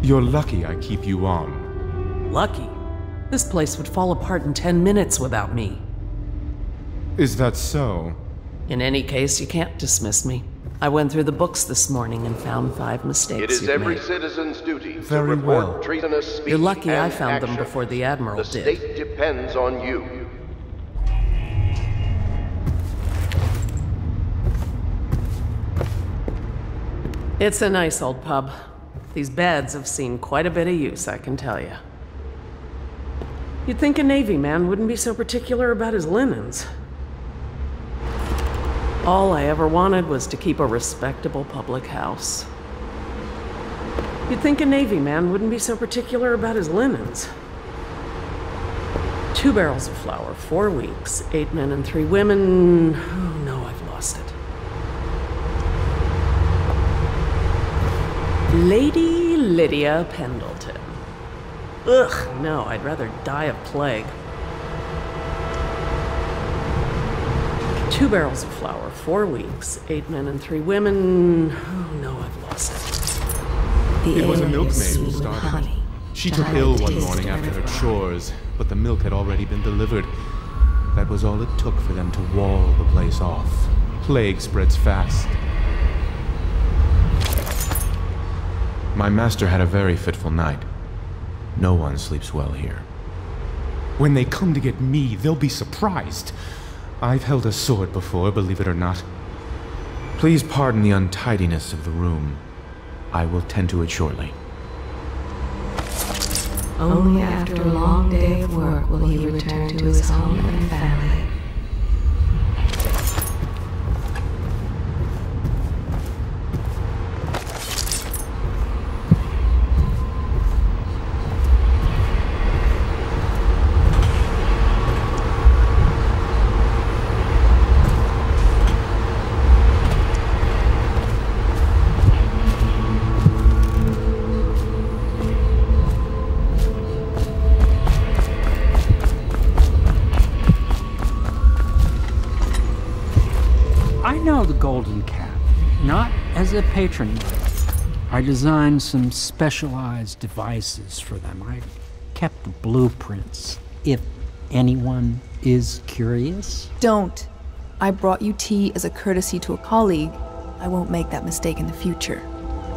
You're lucky I keep you on. Lucky? This place would fall apart in 10 minutes without me. Is that so? In any case, you can't dismiss me. I went through the books this morning and found 5 mistakes. It is you've every made. citizen's duty Very to report well. treasonous speech. You're lucky and I found them action. before the Admiral The did. state depends on you. It's a nice old pub. These beds have seen quite a bit of use, I can tell you. You'd think a Navy man wouldn't be so particular about his linens. All I ever wanted was to keep a respectable public house. You'd think a Navy man wouldn't be so particular about his linens. 2 barrels of flour, 4 weeks, 8 men and 3 women. Oh no, I've lost it. Lady Lydia Pendleton. Ugh, no, I'd rather die of plague. 2 barrels of flour, 4 weeks, 8 men and 3 women. Oh no, I've lost it. It was a milkmaid who started it. She took ill one morning after her chores, but the milk had already been delivered. That was all it took for them to wall the place off. Plague spreads fast. My master had a very fitful night. No one sleeps well here. When they come to get me, they'll be surprised. I've held a sword before, believe it or not. Please pardon the untidiness of the room. I will tend to it shortly. Only after a long day of work will he return to his home and family. I know the Golden Cap, not as a patron. I designed some specialized devices for them. I kept the blueprints, if anyone is curious. Don't. I brought you tea as a courtesy to a colleague. I won't make that mistake in the future.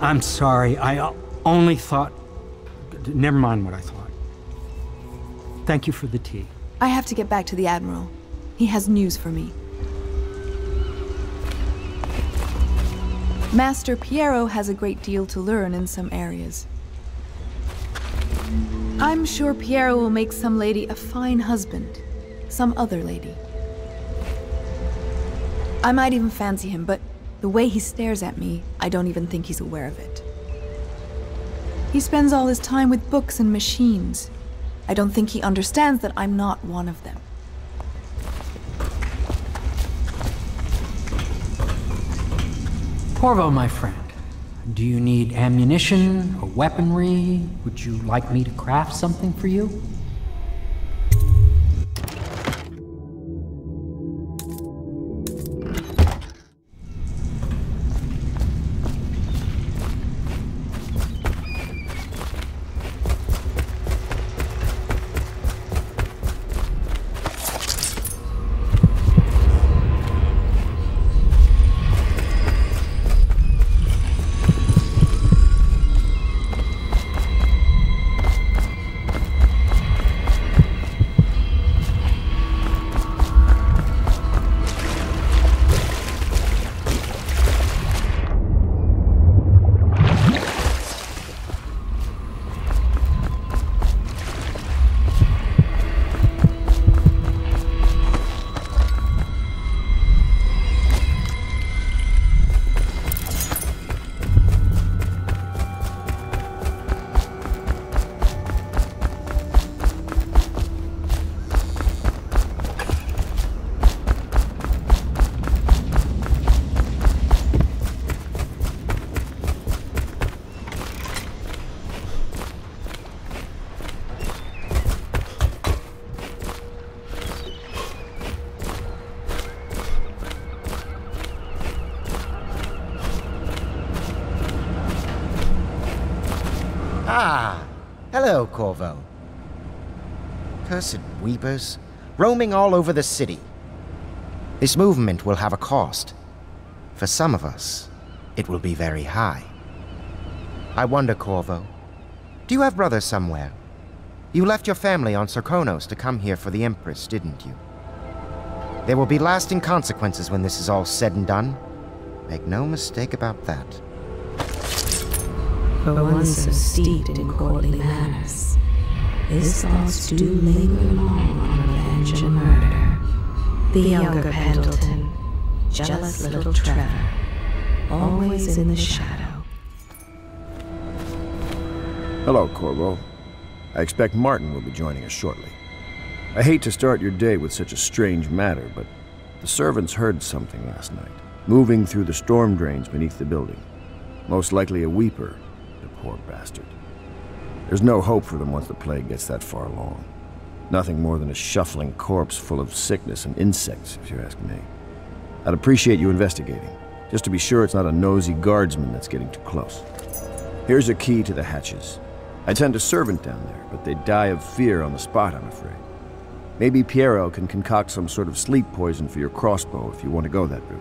I'm sorry, I only thought... Never mind what I thought. Thank you for the tea. I have to get back to the Admiral. He has news for me. Master Piero has a great deal to learn in some areas. I'm sure Piero will make some lady a fine husband. Some other lady. I might even fancy him, but the way he stares at me, I don't even think he's aware of it. He spends all his time with books and machines. I don't think he understands that I'm not one of them. Corvo, my friend, do you need ammunition or weaponry? Would you like me to craft something for you? Hello, Corvo. Cursed weepers, roaming all over the city. This movement will have a cost. For some of us, it will be very high. I wonder, Corvo, do you have brothers somewhere? You left your family on Sarkonos to come here for the Empress, didn't you? There will be lasting consequences when this is all said and done. Make no mistake about that. For one so steeped in courtly manners, his thoughts do linger long on revenge and murder. The younger Pendleton, jealous little Trevor, always in the shadow. Hello, Corvo. I expect Martin will be joining us shortly. I hate to start your day with such a strange matter, but the servants heard something last night, moving through the storm drains beneath the building. Most likely a weeper, the poor bastard. There's no hope for them once the plague gets that far along. Nothing more than a shuffling corpse full of sickness and insects, if you ask me. I'd appreciate you investigating, just to be sure it's not a nosy guardsman that's getting too close. Here's a key to the hatches. I'd send a servant down there, but they'd die of fear on the spot, I'm afraid. Maybe Piero can concoct some sort of sleep poison for your crossbow if you want to go that route.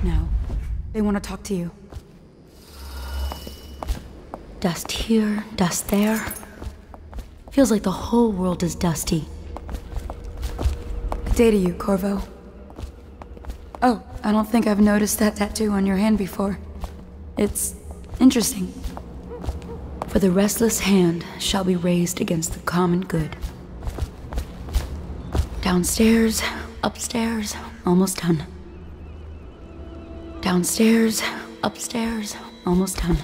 No. They want to talk to you. Dust here, dust there. Feels like the whole world is dusty. Good day to you, Corvo. Oh, I don't think I've noticed that tattoo on your hand before. It's interesting. For the restless hand shall be raised against the common good. Downstairs, upstairs, almost done. Downstairs, upstairs, almost done.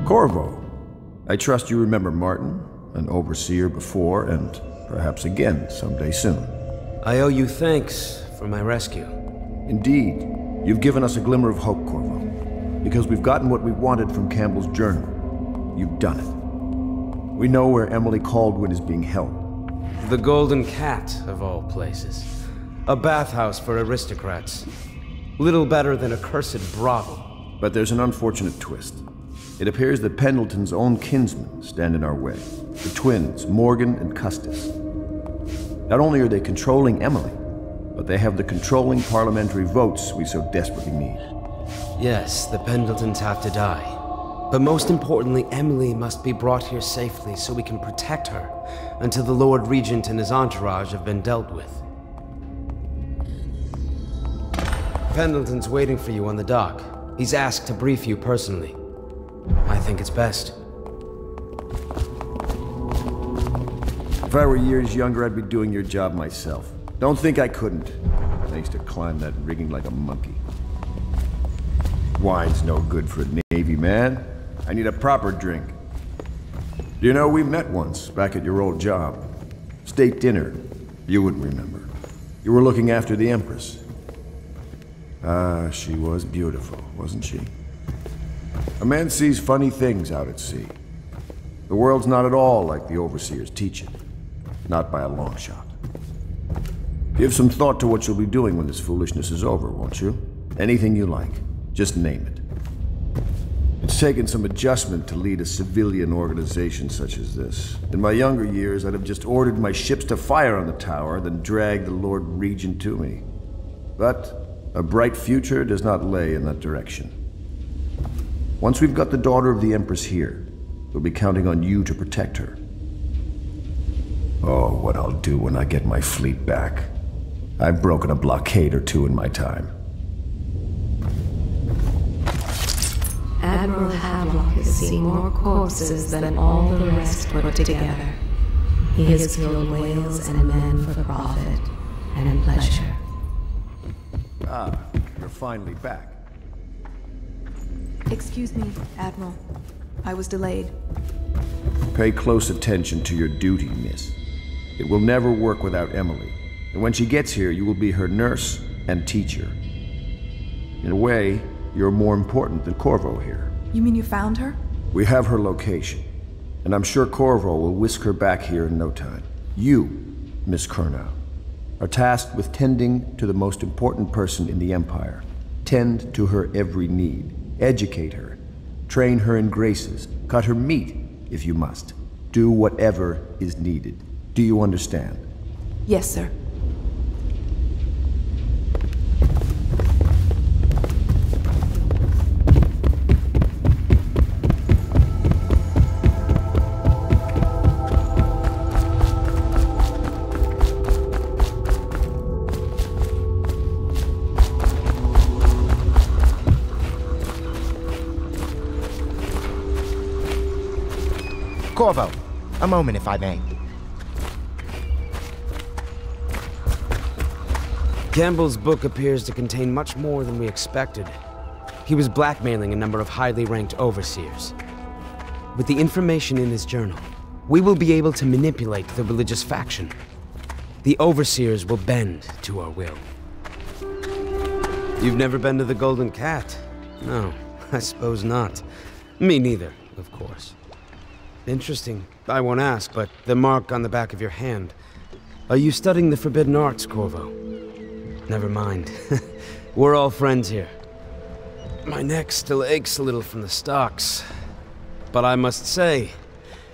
Corvo, I trust you remember Martin, an overseer before, and perhaps again someday soon. I owe you thanks for my rescue. Indeed, you've given us a glimmer of hope, Corvo. Because we've gotten what we wanted from Campbell's journal. You've done it. We know where Emily Caldwin is being held. The Golden Cat, of all places. A bathhouse for aristocrats. Little better than a cursed brothel. But there's an unfortunate twist. It appears that Pendleton's own kinsmen stand in our way. The twins, Morgan and Custis. Not only are they controlling Emily, but they have the controlling parliamentary votes we so desperately need. Yes, the Pendletons have to die. But most importantly, Emily must be brought here safely so we can protect her until the Lord Regent and his entourage have been dealt with. Pendleton's waiting for you on the dock. He's asked to brief you personally. I think it's best. If I were years younger, I'd be doing your job myself. Don't think I couldn't. I used to climb that rigging like a monkey. Wine's no good for a Navy man. I need a proper drink. You know, we met once, back at your old job. State dinner. You wouldn't remember. You were looking after the Empress. Ah, she was beautiful, wasn't she? A man sees funny things out at sea. The world's not at all like the Overseers teach it. Not by a long shot. Give some thought to what you'll be doing when this foolishness is over, won't you? Anything you like. Just name it. It's taken some adjustment to lead a civilian organization such as this. In my younger years, I'd have just ordered my ships to fire on the tower, then dragged the Lord Regent to me. But a bright future does not lay in that direction. Once we've got the daughter of the Empress here, we'll be counting on you to protect her. Oh, what I'll do when I get my fleet back. I've broken a blockade or two in my time. Admiral Havelock has seen more corpses than all the rest put together. He has killed whales and men for profit and pleasure. Ah, you're finally back. Excuse me, Admiral. I was delayed. Pay close attention to your duty, miss. It will never work without Emily. And when she gets here, you will be her nurse and teacher. In a way, you're more important than Corvo here. You mean you found her? We have her location. And I'm sure Corvo will whisk her back here in no time. You, Miss Kurnow, are tasked with tending to the most important person in the Empire. Tend to her every need. Educate her. Train her in graces. Cut her meat, if you must. Do whatever is needed. Do you understand? Yes, sir. Corvo, a moment if I may. Campbell's book appears to contain much more than we expected. He was blackmailing a number of highly ranked overseers. With the information in his journal, we will be able to manipulate the religious faction. The overseers will bend to our will. You've never been to the Golden Cat? No, I suppose not. Me neither, of course. Interesting. I won't ask, but the mark on the back of your hand. Are you studying the forbidden arts, Corvo? Never mind. We're all friends here. My neck still aches a little from the stocks. But I must say,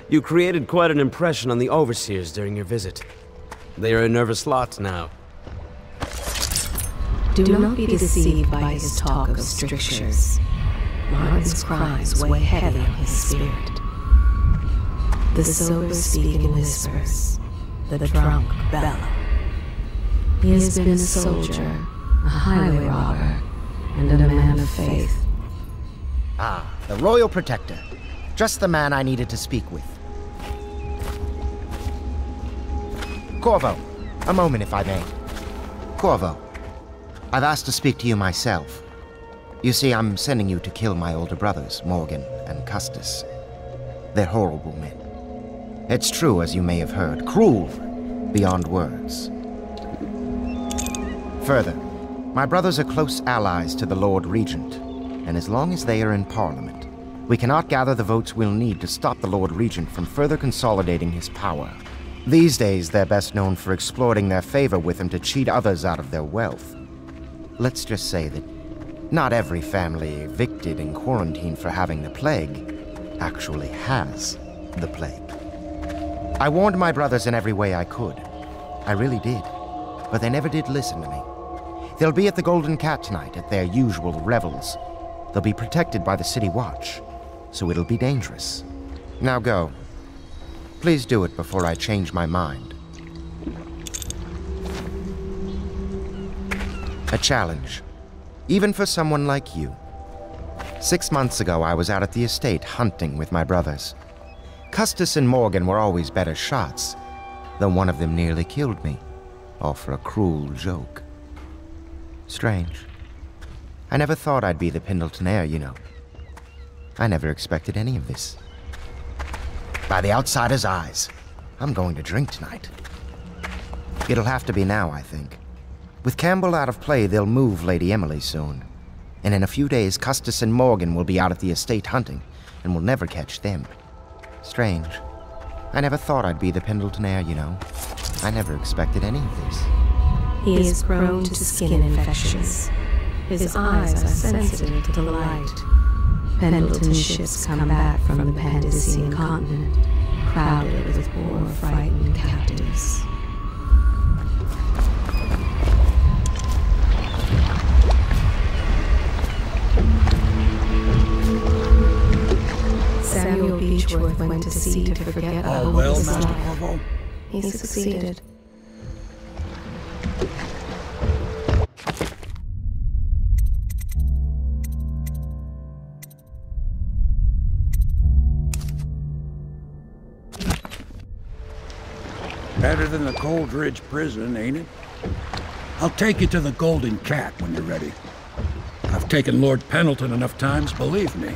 You created quite an impression on the overseers during your visit. They are a nervous lot now. Do not be deceived by his talk of strictures. Martin's cries weigh heavy on his spirit. The sober speak in whispers, the drunk bellow. He has been a soldier, a highway robber, and a man of faith. Ah, the Royal Protector. Just the man I needed to speak with. Corvo, a moment if I may. Corvo, I've asked to speak to you myself. You see, I'm sending you to kill my older brothers, Morgan and Custis. They're horrible men. It's true, as you may have heard, cruel beyond words. Further, my brothers are close allies to the Lord Regent, and as long as they are in Parliament, we cannot gather the votes we'll need to stop the Lord Regent from further consolidating his power. These days, they're best known for exploiting their favor with him to cheat others out of their wealth. Let's just say that not every family evicted and quarantined for having the plague actually has the plague. I warned my brothers in every way I could. I really did. But they never did listen to me. They'll be at the Golden Cat tonight at their usual revels. They'll be protected by the City Watch, so it'll be dangerous. Now go. Please do it before I change my mind. A challenge. Even for someone like you. 6 months ago, I was out at the estate hunting with my brothers. Custis and Morgan were always better shots, though one of them nearly killed me, all for a cruel joke. Strange. I never thought I'd be the Pendleton heir, you know. I never expected any of this. By the outsider's eyes, I'm going to drink tonight. It'll have to be now, I think. With Campbell out of play, they'll move Lady Emily soon. And in a few days, Custis and Morgan will be out at the estate hunting, and we'll never catch them. Strange. I never thought I'd be the Pendleton heir, you know. I never expected any of this. He is prone to skin infections. His eyes are sensitive to the light. Pendleton ships come back from the Pandician continent, crowded with poor, frightened captives. Samuel Beechworth went to sea to forget all well, Master Corvo. He succeeded. Better than the Coldridge prison, ain't it? I'll take you to the Golden Cat when you're ready. I've taken Lord Pendleton enough times, believe me.